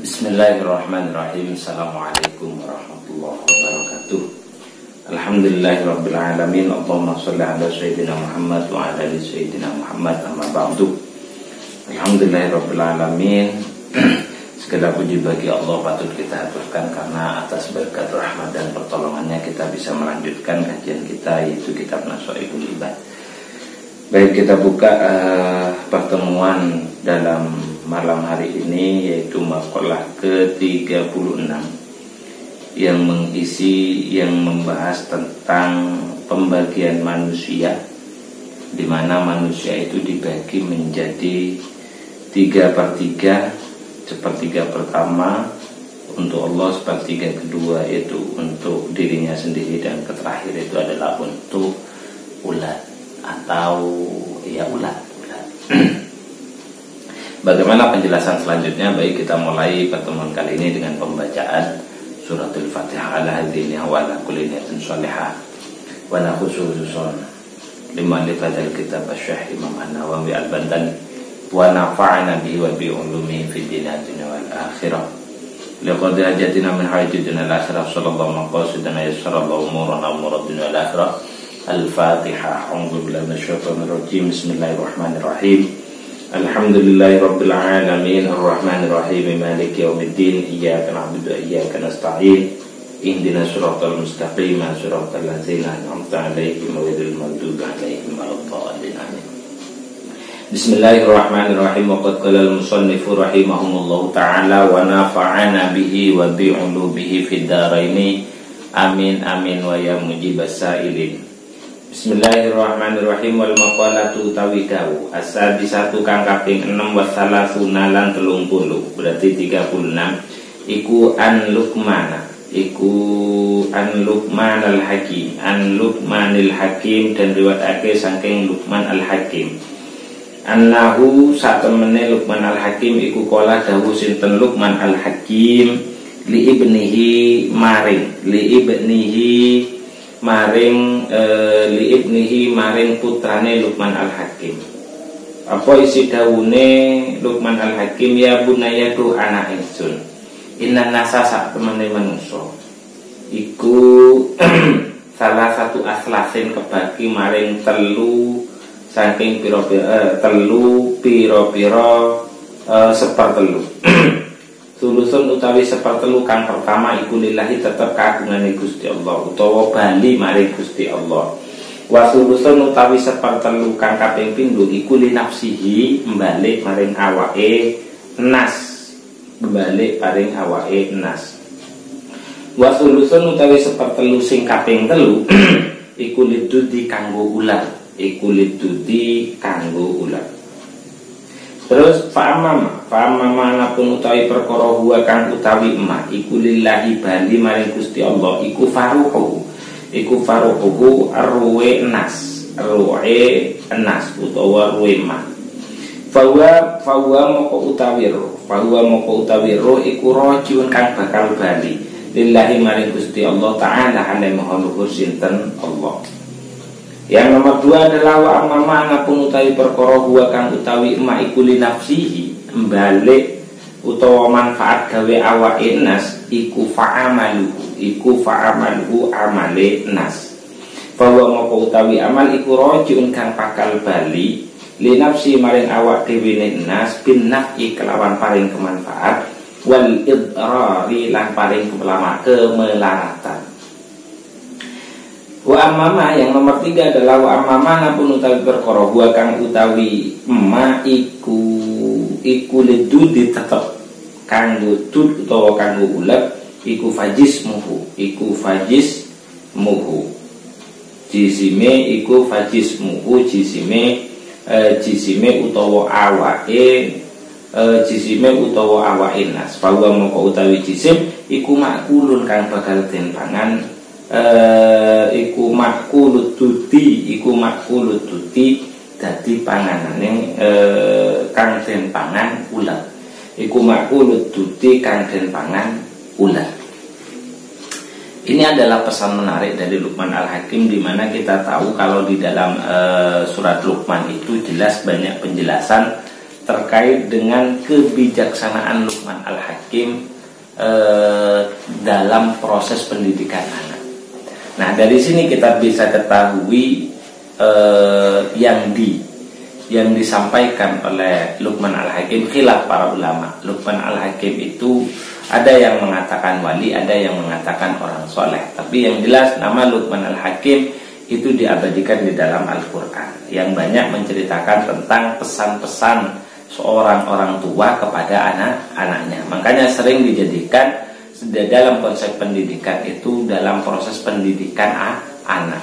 Bismillahirrahmanirrahim. Assalamualaikum warahmatullahi wabarakatuh. Alhamdulillahirabbil alamin. Allahumma shalli ala sayyidina Muhammad wa ala ali sayyidina Muhammad. Amma ba'du. Alhamdulillahirabbil alamin. Segala puji bagi Allah patut kita haturkan karena atas berkat rahmat dan pertolongannya kita bisa melanjutkan kajian kita, yaitu kitab Nashaihul Ibad. Baik, kita buka pertemuan dalam malam hari ini, yaitu maqalah ke-36 yang membahas tentang pembagian manusia, di mana manusia itu dibagi menjadi 3/3. Sepertiga pertama untuk Allah, sepertiga kedua itu untuk dirinya sendiri, dan terakhir itu adalah untuk ulat atau ulat. Bagaimana penjelasan selanjutnya? Baik, kita mulai pertemuan kali ini dengan pembacaan suratul Fatihah. Ala hadhihi wa ala kulli niyatin shalihah wa la khususun liman lifadzal kitab asy-Syaikh Imam An-Nawawi Al-Bantani wa nafa'ana bihi wa bi ulumihi fid dunya wal akhirah. Laqad hajatina min hayatil dunya wal akhirah sallallahu maqasidana yassarallahu umurana umurad dunya wal akhirah. Al-Fatihah. A'udzu billahi minasyaitonir rajim. Bismillahirrahmanirrahim. Alhamdulillahirabbil alamin arrahmanir rahim maliki yaumiddin iyyaka na'budu wa iyyaka nasta'in ihdinas siratal mustaqim siratal ladzina an'amta 'alaihim ghairil maghdubi 'alaihim waladdallin. Amin. Bismillahirrahmanirrahim. Wa qad qala al-musannifu rahimahumullahu ta'ala wa nafa'ana bihi wa bi 'ulumihi fid dharain. Amin amin wa ya mujibas sa'ilin. Bismillahirrahmanirrahim. Wal maqalatu utawi dawu as-sadisatu kang kaping 6 wasalasuna lan 30, berarti 36, iku an Luqman al-Hakim, an Luqmanil Hakim, dan riwayatake saking Luqman al-Hakim annahu satemene Luqman al-Hakim iku kala dawu sinten Luqman al-Hakim li ibnihi maring putrane Luqman al-Hakim. Apa isi dawune Luqman al-Hakim? Ya bunaya tu anak ingsun, inna nasa sak temene manungsa iku salah satu aslasin kebagi maring telu saking pira-pira sepertelu. Sulusun utawi sepertelu kang pertama iku lillahi tetep kagungane Gusti Allah utawa bali maring Gusti Allah. Wa sulusun utawi sepertelu kang kaping pindho iku li nafsihi mbalik maring awake nas. Wa sulusun utawi sepertelu sing kaping telu iku lidudi kanggo ulat. Terus fa'amama anapun utawi perkara huwa kang utawi emak iku lillahi bali maring Gusti Allah iku faruhu arruwe enas utawa ruwe emak. Fahuwa moko utawi roh iku rojiun kang bakal bali lillahi maring Gusti Allah ta'ala alaihi maha luhur sinten Allah. Yang nomor 2 adalah wa amma ngapun utawi perkara huwa kang utawi emak iku li nafsihi mbalik utawa manfaat gawe awake nas iku fa'amaluhu amale nas. Bahwa moko utawi amal iku rojiun kang bakal bali li nafsi maring awak dhewe nas bin naf'i kelawan paring kemanfaat wal idrari lan paring kemelaratan. Wa ammama yang nomor 3 adalah wa ammama napun utawi perkara huwa kang utawi ma iku lidudi tetep kanggo dud utawa kanggo ulat iku fajismuhu jisime utawa awake nas. Bahwa moko utawi jisim iku makulun kang bakal den pangan iku makulut duti dadi panganane kang den pangan ulat. Ini adalah pesan menarik dari Luqman al-Hakim, di mana kita tahu kalau di dalam surat Luqman itu jelas banyak penjelasan terkait dengan kebijaksanaan Luqman Al-Hakim dalam proses pendidikan anak. Nah, dari sini kita bisa ketahui yang disampaikan oleh Luqman Al-Hakim, khilaf para ulama. Luqman Al-Hakim itu ada yang mengatakan wali, ada yang mengatakan orang soleh. Tapi yang jelas nama Luqman Al-Hakim itu diabadikan di dalam Al-Quran, yang banyak menceritakan tentang pesan-pesan seorang orang tua kepada anak-anaknya. Makanya sering dijadikan dalam konsep pendidikan itu, dalam proses pendidikan anak,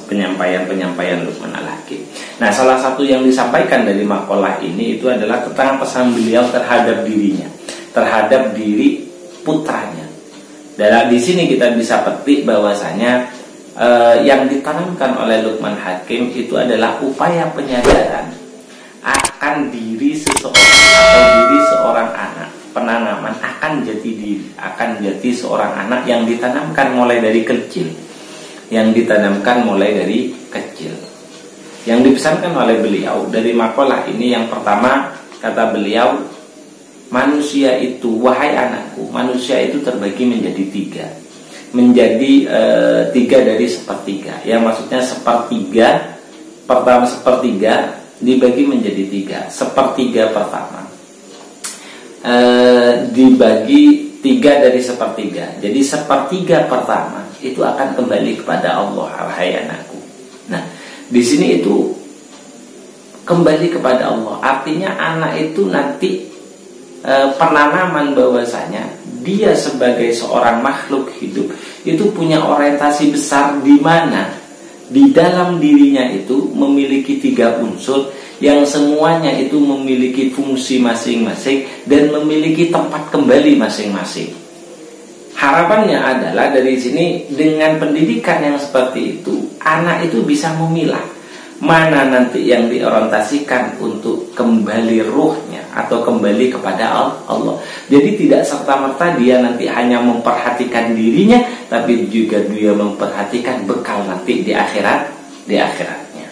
penyampaian Luqman Al-Hakim. Nah, salah satu yang disampaikan dari makalah ini itu adalah tentang pesan beliau terhadap dirinya, terhadap diri putranya. Dan di sini kita bisa petik bahwasanya yang ditanamkan oleh Luqman Hakim itu adalah upaya penyadaran akan diri seseorang atau diri seorang anak, penanaman akan jati diri, akan jati seorang anak yang ditanamkan mulai dari kecil, Yang dipesankan oleh beliau dari makalah ini, yang pertama kata beliau, manusia itu, wahai anakku, manusia itu terbagi menjadi tiga. Tiga dari sepertiga. Yang maksudnya sepertiga, pertama sepertiga dibagi menjadi tiga. Sepertiga pertama dibagi tiga dari sepertiga. Jadi sepertiga pertama itu akan kembali kepada Allah, wahai anakku. Nah, di sini itu kembali kepada Allah. Artinya anak itu nanti penanaman bahwasanya dia sebagai seorang makhluk hidup itu punya orientasi besar, di mana di dalam dirinya itu memiliki tiga unsur yang semuanya itu memiliki fungsi masing-masing dan memiliki tempat kembali masing-masing. Harapannya adalah dari sini, dengan pendidikan yang seperti itu, anak itu bisa memilah mana nanti yang diorientasikan untuk kembali ruhnya atau kembali kepada Allah. Jadi tidak serta-merta dia nanti hanya memperhatikan dirinya, tapi juga dia memperhatikan bekal nanti di akhiratnya.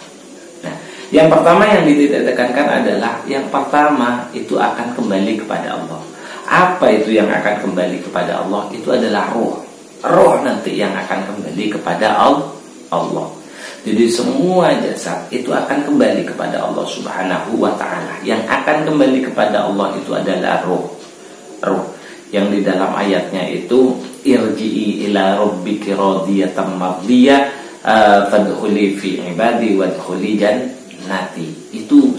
Nah, yang pertama yang ditekankan adalah yang pertama itu akan kembali kepada Allah. Apa itu yang akan kembali kepada Allah? Itu adalah roh nanti yang akan kembali kepada Allah. Jadi semua jasad itu akan kembali kepada Allah Subhanahu wa ta'ala. Yang akan kembali kepada Allah itu adalah roh. Yang di dalam ayatnya itu, irji'i ila rabbiki radiyatan mardiyah fadkhuli fi ibadi wadkhuli jannati. Itu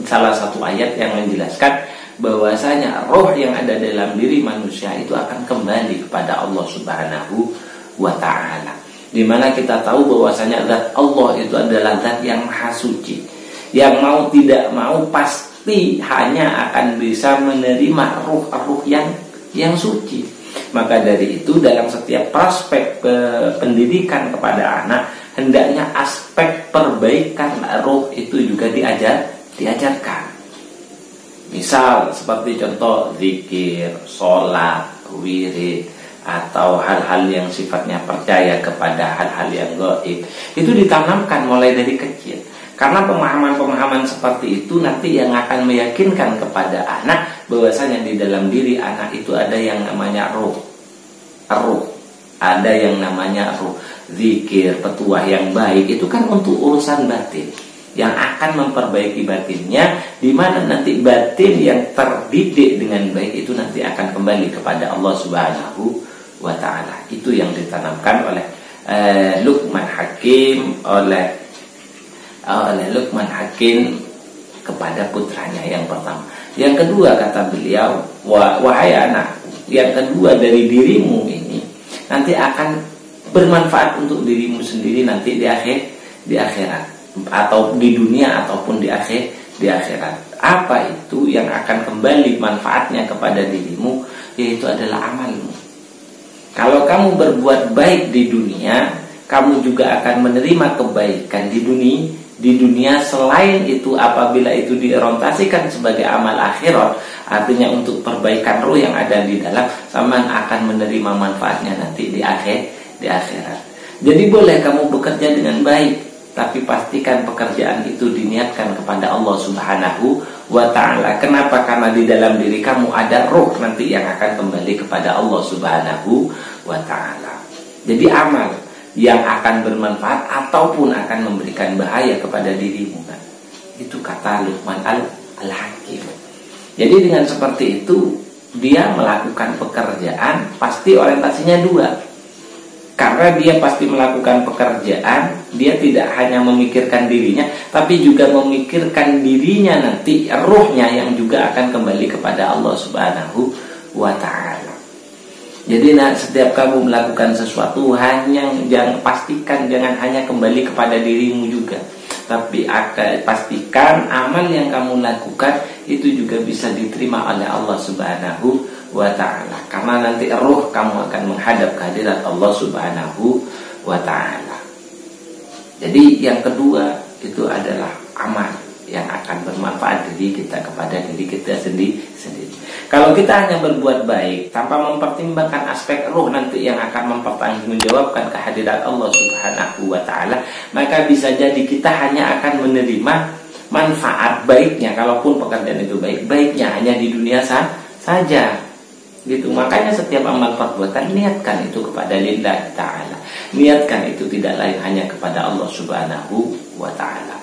salah satu ayat yang menjelaskan bahwasanya roh yang ada dalam diri manusia itu akan kembali kepada Allah Subhanahu wa ta'ala. Di mana kita tahu bahwasanya zat Allah itu adalah zat yang maha suci, yang mau tidak mau pasti hanya akan bisa menerima ruh-ruh yang suci. Maka dari itu dalam setiap prospek pendidikan kepada anak, hendaknya aspek perbaikan ruh itu juga diajarkan. Misal seperti contoh zikir, sholat, wirid, atau hal-hal yang sifatnya percaya kepada hal-hal yang gaib, itu ditanamkan mulai dari kecil. Karena pemahaman-pemahaman seperti itu nanti yang akan meyakinkan kepada anak bahwasanya di dalam diri anak itu ada yang namanya ruh, ada yang namanya ruh. Zikir, petuah yang baik itu kan untuk urusan batin, yang akan memperbaiki batinnya, di mana nanti batin yang terdidik dengan baik itu nanti akan kembali kepada Allah Subhanahu wa ta'ala. Itu yang ditanamkan oleh Luqman Hakim oleh Luqman Hakim kepada putranya yang pertama. Yang kedua kata beliau, wahai anak, yang kedua dari dirimu ini nanti akan bermanfaat untuk dirimu sendiri nanti di akhirat, atau di dunia ataupun di akhirat. Apa itu yang akan kembali manfaatnya kepada dirimu? Yaitu adalah amalmu. Kalau kamu berbuat baik di dunia, kamu juga akan menerima kebaikan di dunia. Selain itu, apabila itu diorientasikan sebagai amal akhirat, artinya untuk perbaikan ruh yang ada di dalam, sama akan menerima manfaatnya nanti di akhirat. Jadi boleh kamu bekerja dengan baik, tapi pastikan pekerjaan itu diniatkan kepada Allah Subhanahu wa ta'ala. Kenapa? Karena di dalam diri kamu ada ruh nanti yang akan kembali kepada Allah Subhanahu wa ta'ala. Jadi amal yang akan bermanfaat ataupun akan memberikan bahaya kepada dirimu kan? Itu kata Luqman Al-Hakim. Jadi dengan seperti itu dia melakukan pekerjaan pasti orientasinya dua. Karena dia pasti melakukan pekerjaan, dia tidak hanya memikirkan dirinya, tapi juga memikirkan dirinya nanti, ruhnya yang juga akan kembali kepada Allah Subhanahu wa ta'ala. Jadi setiap kamu melakukan sesuatu, jangan pastikan jangan hanya kembali kepada dirimu juga, tapi pastikan amal yang kamu lakukan itu juga bisa diterima oleh Allah Subhanahu wa ta'ala. Karena nanti ruh kamu akan menghadap kehadirat Allah Subhanahu wa ta'ala. Jadi yang kedua itu adalah amal yang akan bermanfaat diri kita kepada diri kita sendiri. Kalau kita hanya berbuat baik tanpa mempertimbangkan aspek ruh nanti yang akan mempertanggungjawabkan kehadirat Allah Subhanahu wa ta'ala, maka bisa jadi kita hanya akan menerima manfaat baiknya, kalaupun pekerjaan itu baiknya hanya di dunia saja. Gitu. Makanya setiap amal perbuatan niatkan itu kepada lillahi ta'ala. Niatkan itu tidak lain hanya kepada Allah Subhanahu wa ta'ala.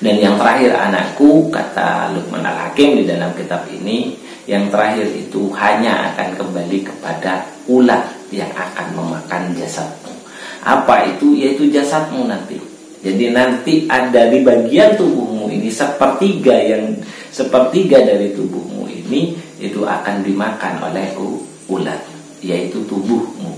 Dan yang terakhir anakku, kata Luqman Al-Hakim di dalam kitab ini, yang terakhir itu hanya akan kembali kepada ulat yang akan memakan jasadmu. Apa itu? Yaitu jasadmu nanti. Jadi nanti ada di bagian tubuhmu ini sepertiga dari tubuhmu ini itu akan dimakan oleh ulat, yaitu tubuhmu.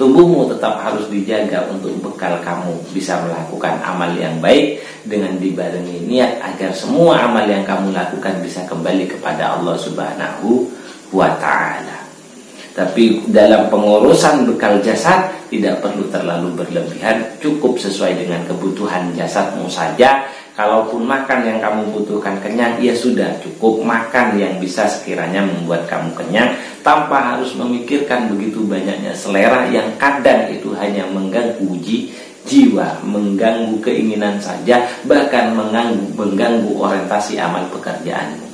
Tubuhmu tetap harus dijaga untuk bekal kamu bisa melakukan amal yang baik dengan dibarengi niat agar semua amal yang kamu lakukan bisa kembali kepada Allah Subhanahu wa ta'ala. Tapi dalam pengurusan bekal jasad tidak perlu terlalu berlebihan, cukup sesuai dengan kebutuhan jasadmu saja. Kalaupun makan yang kamu butuhkan kenyang, ya sudah cukup makan yang bisa sekiranya membuat kamu kenyang, tanpa harus memikirkan begitu banyaknya selera yang kadang itu hanya mengganggu jiwa, mengganggu keinginan saja, bahkan mengganggu orientasi amal pekerjaanmu.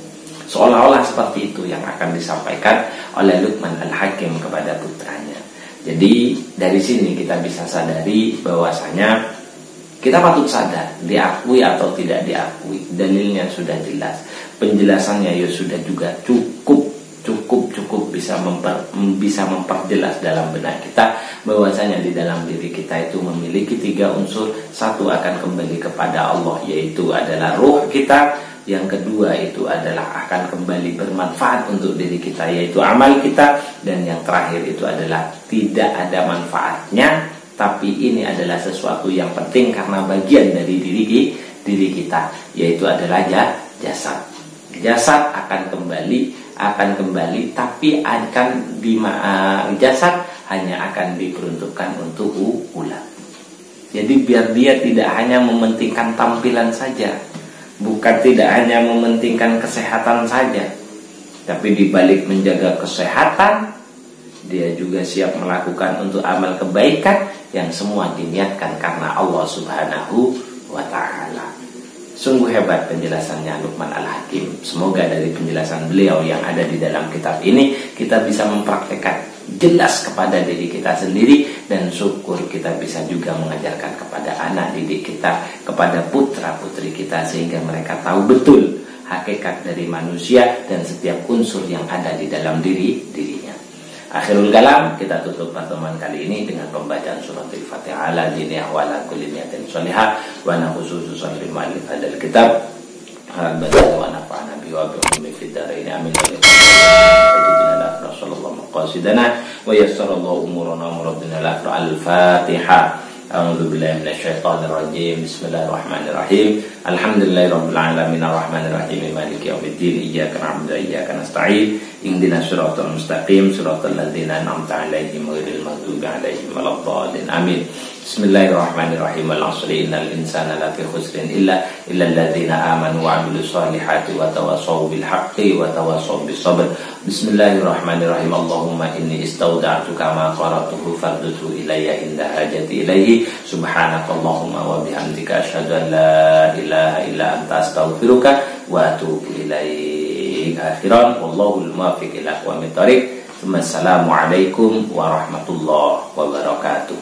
Seolah-olah seperti itu yang akan disampaikan oleh Luqman Al-Hakim kepada putranya. Jadi dari sini kita bisa sadari bahwasanya kita patut sadar, diakui atau tidak diakui, dalilnya sudah jelas, penjelasannya ya sudah juga cukup bisa memperjelas dalam benak kita bahwasanya di dalam diri kita itu memiliki 3 unsur. Satu akan kembali kepada Allah, yaitu adalah ruh kita. Yang kedua itu adalah akan kembali bermanfaat untuk diri kita, yaitu amal kita. Dan yang terakhir itu adalah tidak ada manfaatnya, tapi ini adalah sesuatu yang penting karena bagian dari diri kita, yaitu adalah jasad. Jasad akan kembali, tapi jasad hanya akan diperuntukkan untuk ulat. Jadi biar dia tidak hanya mementingkan tampilan saja, bukan tidak hanya mementingkan kesehatan saja, tapi dibalik menjaga kesehatan, dia juga siap melakukan untuk amal kebaikan yang semua diniatkan karena Allah Subhanahu wa ta'ala. Sungguh hebat penjelasannya Luqman Al-Hakim. Semoga dari penjelasan beliau yang ada di dalam kitab ini kita bisa mempraktekkan jelas kepada diri kita sendiri, dan syukur kita bisa juga mengajarkan kepada anak didik kita, kepada putra-putri kita, sehingga mereka tahu betul hakikat dari manusia dan setiap unsur yang ada di dalam dirinya. Akhirul kalam, kita tutup pertemuan kali ini dengan pembacaan surat Al-Fatihah ala diniyah wa ala kulli niyatin sholihah wa nakhususu sallim ma'alif hadal kitab al-badal wa nafa'ana biwa bi'ummi fidaraini amin sallallahu maqasidana wa yassarallahu umurana muradina al-Fatihah. A'udzu billahi minasyaitonir rajim. Bismillahirrahmanirrahim. Alhamdulillahirabbil alamin arrahmanir rahim maliki yaumiddin iyyaka na'budu wa iyyaka nasta'in ihdinas siratal mustaqim siratal ladzina an'amta 'alaihim ghairil maghdubi 'alaihim waladdallin amin. Bismillahirrahmanirrahim. Al-'asri innal insana lafi khusrin illa alladzina amanu wa 'amilus solihati wa tawassaw bil haqqi wa tawassaw bis sabr. Bismillahirrahmanirrahim. Allahumma inni istawda'tuka ma qara'tuhu fardhu ilayya inda hajati ilaihi. Subhanakallahumma wa bihamdika asyhadu an la ilaha illa anta astaghfiruka wa atubu ilaik. Akhiran wallahul muwaffiq ila aqwamit thoriq. Assalamualaikum warahmatullahi wabarakatuh.